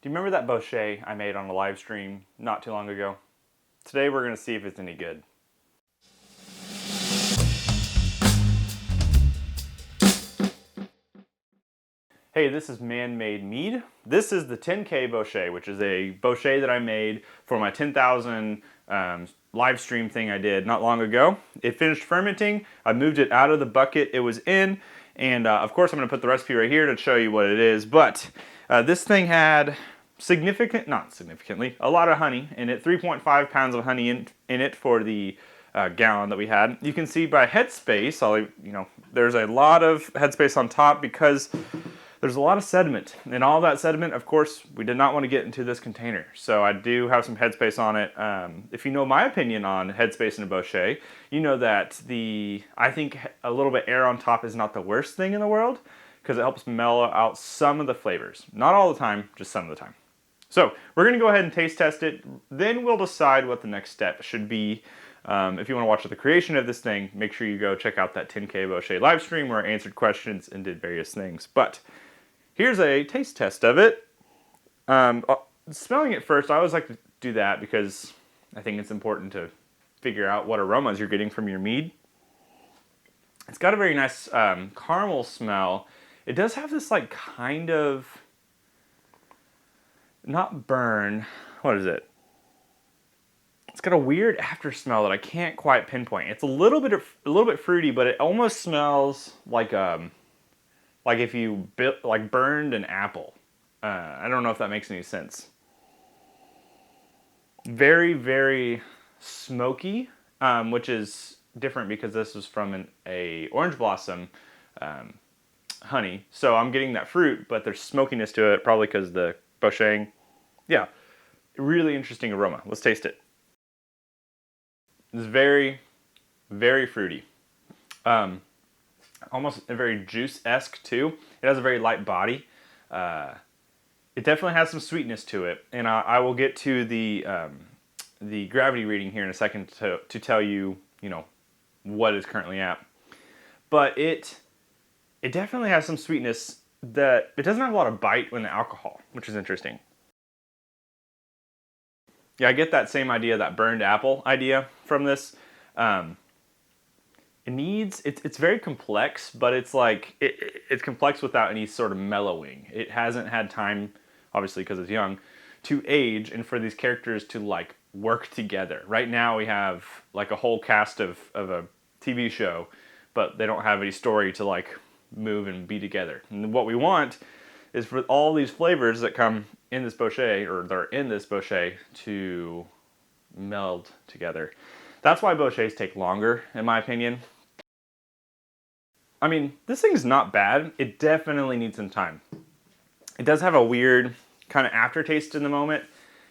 Do you remember that Bochet I made on a live stream not too long ago? Today we're going to see if it's any good. Hey, this is Man-Made Mead. This is the 10K Bochet, which is a Bochet that I made for my 10,000 live stream thing I did not long ago. It finished fermenting. I moved it out of the bucket it was in, and of course I'm going to put the recipe right here to show you what it is, but this thing had not significantly, a lot of honey in it, 3.5 pounds of honey in it for the gallon that we had. You can see by headspace, there's a lot of headspace on top because there's a lot of sediment, and all that sediment, of course, we did not want to get into this container. So I do have some headspace on it. If you know my opinion on headspace in a Bochet, you know that I think a little bit air on top is not the worst thing in the world because it helps mellow out some of the flavors. Not all the time, just some of the time. So we're going to go ahead and taste test it. Then we'll decide what the next step should be. If you want to watch the creation of this thing, make sure you go check out that 10K Bochet live stream where I answered questions and did various things. But here's a taste test of it. Smelling it first, I always like to do that because I think it's important to figure out what aromas you're getting from your mead. It's got a very nice caramel smell. It does have this like kind of, not burn, what is it? It's got a weird after smell that I can't quite pinpoint. It's a little bit fruity, but it almost smells like if you burned an apple. I don't know if that makes any sense. Very, very smoky, which is different because this was from a orange blossom honey. So I'm getting that fruit, but there's smokiness to it, probably because the Bochet. Yeah, really interesting aroma. Let's taste it. It's very, very fruity. Almost very juice-esque too. It has a very light body. It definitely has some sweetness to it, and I will get to the gravity reading here in a second to tell you, what it's currently at. But it definitely has some sweetness that it doesn't have a lot of bite in the alcohol, which is interesting. Yeah, I get that same idea, that burned apple idea from this. It's very complex, but it's like it's complex without any sort of mellowing. It hasn't had time, obviously because it's young, to age and for these characters to like work together. Right now we have like a whole cast of a TV show, but they don't have any story to like move and be together. And what we want is for all these flavors that come in this Bochet, or they're in this Bochet, to meld together. That's why Bochets take longer, in my opinion. I mean, this thing's not bad. It definitely needs some time. It does have a weird kind of aftertaste in the moment,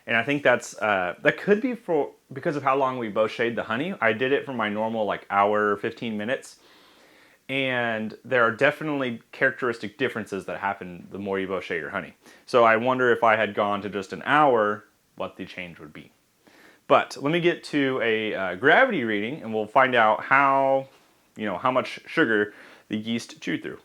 and I think that could be because of how long we Bocheted the honey. I did it for my normal like hour, 15 minutes, and there are definitely characteristic differences that happen the more you Bochet your honey. So I wonder if I had gone to just an hour, what the change would be. But let me get to a gravity reading, and we'll find out how much sugar the yeast chewed through.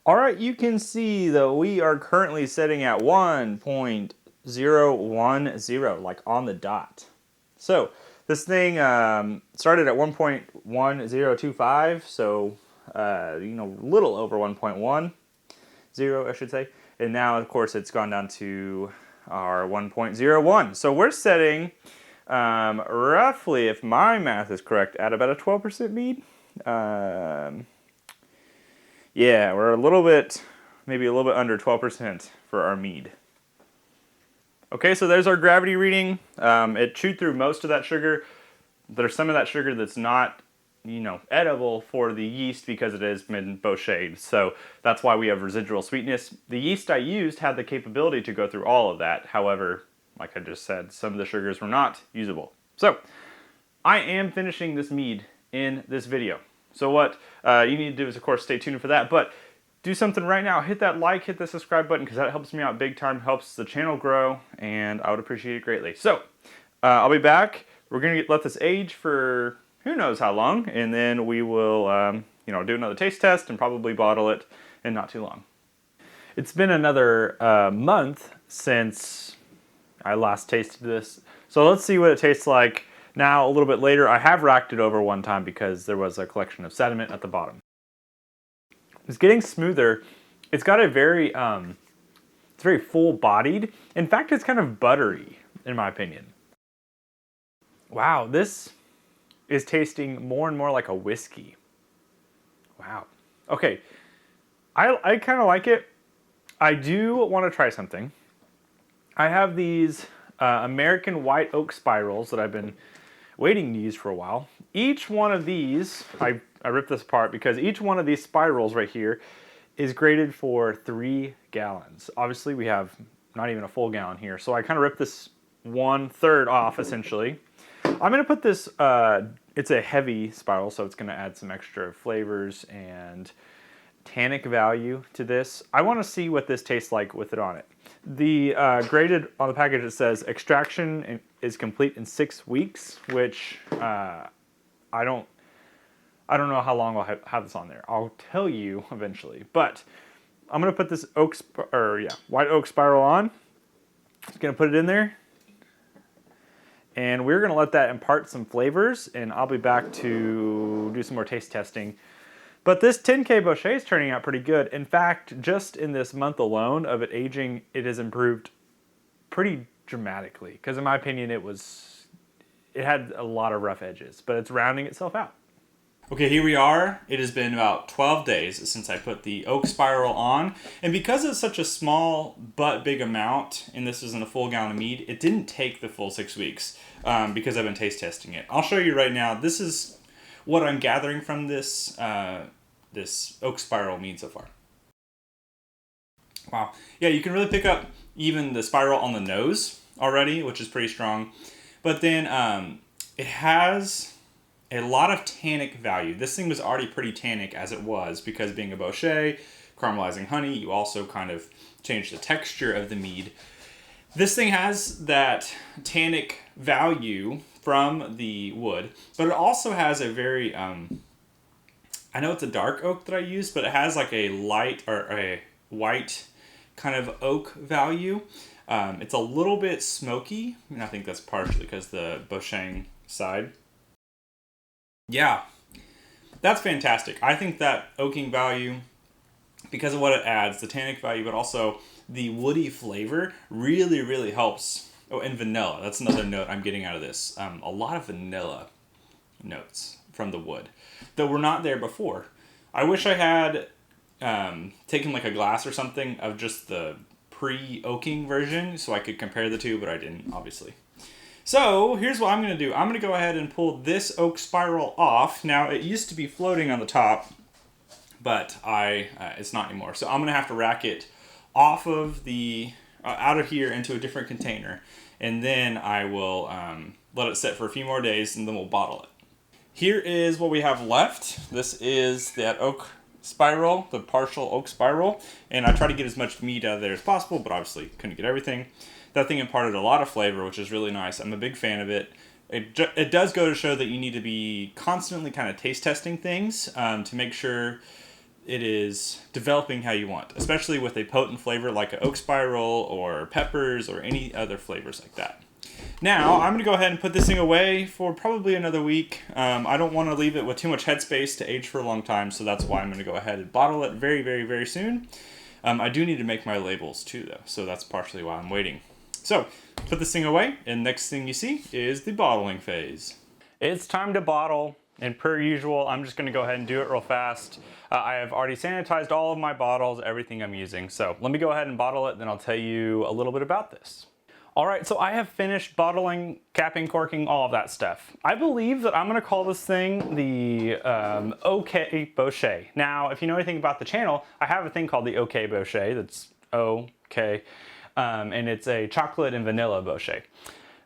All right, you can see that we are currently sitting at 1.010, like on the dot. So this thing started at 1.1025, so a little over 1.10, I should say. And now, of course, it's gone down to our 1.01. So we're setting roughly, if my math is correct, at about a 12% mead. Yeah, we're maybe a little bit under 12% for our mead. Okay, so there's our gravity reading. It chewed through most of that sugar. There's some of that sugar that's not, edible for the yeast because it has been Bocheted. So that's why we have residual sweetness. The yeast I used had the capability to go through all of that. However, like I just said, some of the sugars were not usable. So I am finishing this mead in this video. So what you need to do is, of course, stay tuned for that. But do something right now. Hit that like, hit the subscribe button, because that helps me out big time, helps the channel grow, and I would appreciate it greatly. So I'll be back. We're going to let this age for who knows how long, and then we will do another taste test and probably bottle it in not too long. It's been another month since I last tasted this. So let's see what it tastes like now a little bit later. I have racked it over one time because there was a collection of sediment at the bottom. It's getting smoother. It's got a very, it's very full-bodied. In fact, it's kind of buttery, in my opinion. Wow, this is tasting more and more like a whiskey. Wow. Okay, I kind of like it. I do want to try something. I have these American white oak spirals that I've been waiting to use for a while. Each one of these, I ripped this apart because each one of these spirals right here is graded for 3 gallons. Obviously we have not even a full gallon here, so I kind of ripped this 1/3 off essentially. I'm gonna put this, it's a heavy spiral, so it's gonna add some extra flavors and tannic value to this. I want to see what this tastes like with it on it. The graded on the package, it says extraction is complete in 6 weeks, which I don't know how long I'll have this on there. I'll tell you eventually, but I'm gonna put this white oak spiral on. Just gonna put it in there, and we're gonna let that impart some flavors, and I'll be back to do some more taste testing. But this 10K Bochet is turning out pretty good. In fact, just in this month alone of it aging, it has improved pretty dramatically. Because in my opinion, it had a lot of rough edges, but it's rounding itself out. Okay, here we are. It has been about 12 days since I put the oak spiral on. And because it's such a small but big amount, and this isn't a full gallon of mead, it didn't take the full 6 weeks because I've been taste testing it. I'll show you right now. This is what I'm gathering from this this oak spiral mead so far. Wow. Yeah, you can really pick up even the spiral on the nose already, which is pretty strong. But then it has a lot of tannic value. This thing was already pretty tannic as it was because being a Bochet, caramelizing honey, you also kind of change the texture of the mead. This thing has that tannic value from the wood, but it also has a very, I know it's a dark oak that I use, but it has like a light or a white kind of oak value. It's a little bit smoky, and I think that's partially because the Bochet side. Yeah, that's fantastic. I think that oaking value, because of what it adds, the tannic value, but also the woody flavor really, really helps. Oh, and vanilla. That's another note I'm getting out of this. A lot of vanilla notes from the wood that were not there before. I wish I had taken like a glass or something of just the pre-oaking version so I could compare the two, but I didn't, obviously. So here's what I'm going to do. I'm going to go ahead and pull this oak spiral off. Now, it used to be floating on the top, but it's not anymore. So I'm going to have to rack it off of the out of here into a different container, and then I will let it sit for a few more days, and then we'll bottle it. Here is what we have left. This is that oak spiral, the partial oak spiral, and I try to get as much meat out of there as possible, but obviously couldn't get everything. That thing imparted a lot of flavor, which is really nice. I'm a big fan of it. It does go to show that you need to be constantly kind of taste testing things to make sure it is developing how you want, especially with a potent flavor like an oak spiral or peppers or any other flavors like that. Now, I'm going to go ahead and put this thing away for probably another week. I don't want to leave it with too much headspace to age for a long time, so that's why I'm going to go ahead and bottle it very, very, very soon. I do need to make my labels too, though, so that's partially why I'm waiting. So, put this thing away, and next thing you see is the bottling phase. It's time to bottle, and per usual, I'm just going to go ahead and do it real fast. I have already sanitized all of my bottles, everything I'm using. So let me go ahead and bottle it, then I'll tell you a little bit about this. All right, so I have finished bottling, capping, corking, all of that stuff. I believe that I'm gonna call this thing the OK Bochet. Now, if you know anything about the channel, I have a thing called the OK Bochet, that's OK, and it's a chocolate and vanilla Bochet.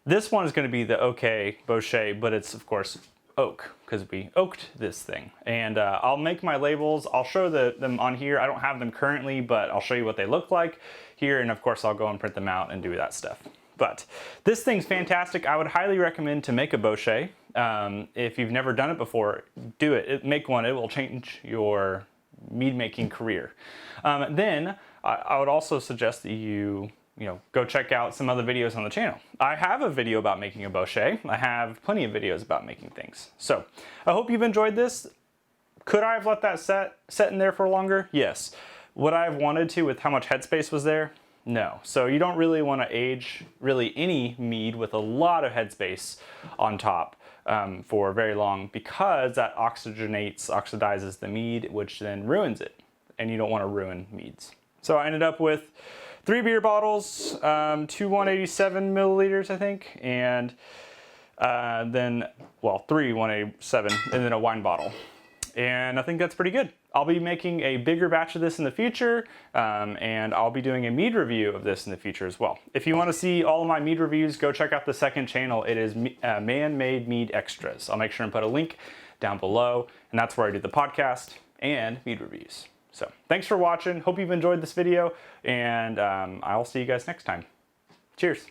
This one is gonna be the OK Bochet, but it's of course oak, because we oaked this thing. And I'll make my labels, I'll show them on here. I don't have them currently, but I'll show you what they look like here, and of course I'll go and print them out and do that stuff. But this thing's fantastic. I would highly recommend to make a Bochet. If you've never done it before, do it. Make one. It will change your mead making career. Then I would also suggest that you go check out some other videos on the channel. I have a video about making a Bochet. I have plenty of videos about making things. So I hope you've enjoyed this. Could I have let that set in there for longer? Yes. Would I have wanted to with how much headspace was there? No. So you don't really want to age really any mead with a lot of headspace on top for very long, because that oxidizes the mead, which then ruins it. And you don't want to ruin meads. So I ended up with 3 beer bottles, 2 187 milliliters, I think, and then 3 187, and then a wine bottle. And I think that's pretty good. I'll be making a bigger batch of this in the future, and I'll be doing a mead review of this in the future as well. If you want to see all of my mead reviews, go check out the second channel. It is Man-Made Mead Extras. I'll make sure and put a link down below, and that's where I do the podcast and mead reviews. So thanks for watching. Hope you've enjoyed this video, and I'll see you guys next time. Cheers.